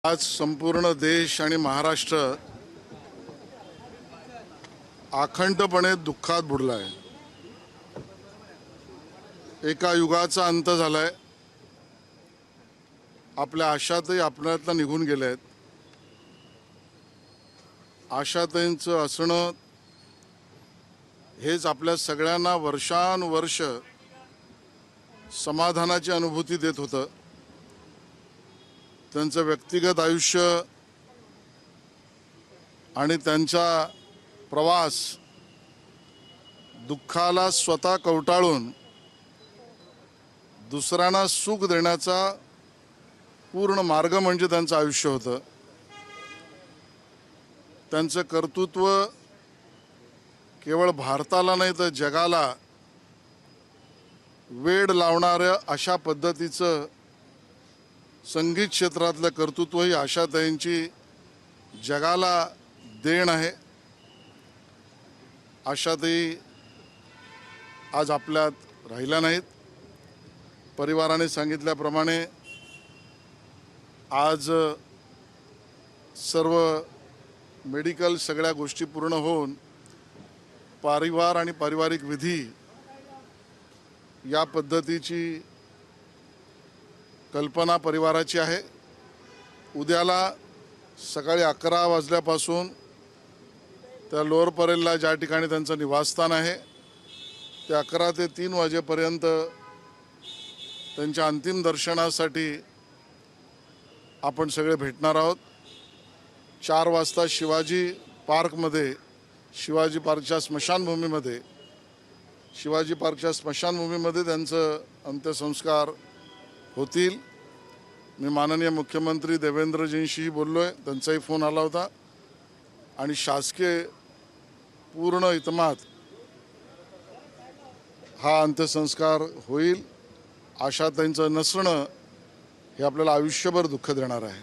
आज संपूर्ण देश आणि महाराष्ट्र अखंडपणे दुःखात बुडला आहे। एका युगाचा अंत झालाय। आपल्या आशाताई आपल्यातला निघून गेल्या आहेत। आशाताईंचं असणं हेच आपल्या सगळ्यांना वर्षानुवर्ष समाधानाची अनुभूती देत होतं। त्यांचं व्यक्तिगत आयुष्य आणि त्यांचा प्रवास दुःखाला स्वतः कवटाळून दुसऱ्यांना सुख देण्याचा पूर्ण मार्ग म्हणजे त्यांचं आयुष्य होतं। त्यांचं कर्तृत्व केवळ भारताला नाही तर जगाला वेड लावणाऱ्या अशा पद्धतीचं संगीत क्षेत्रातलं कर्तृत्व ही आशाताईंची जगाला देण आहे। आशाताई आज आपल्यात राहिल्या नाहीत। परिवाराने सांगितल्याप्रमाणे आज सर्व मेडिकल सगळ्या गोष्टी पूर्ण होऊन परिवार आणि पारिवारिक विधी या पद्धतीची कल्पना परिवाराची आहे। उद्याला सकाळी 11 वाजल्यापासून त्या लोअर परेलला ज्या ठिकाणी त्यांचं निवासस्थान आहे ते 11 ते 3 वाजेपर्यंत त्यांच्या अंतिम दर्शनासाठी आपण सगळे भेटणार आहोत। 4 वाजता शिवाजी पार्कमध्ये शिवाजी पार्कच्या स्मशानभूमीमध्ये त्यांचं अंत्यसंस्कार होतील। मी माननीय मुख्यमंत्री देवेंद्रजींशीही बोललोय, त्यांचाही फोन आला होता आणि शासकीय पूर्ण इतमात हा अंत्यसंस्कार होईल। आशाताईंचं नसणं हे आपल्याला आयुष्यभर दुःख देणार आहे।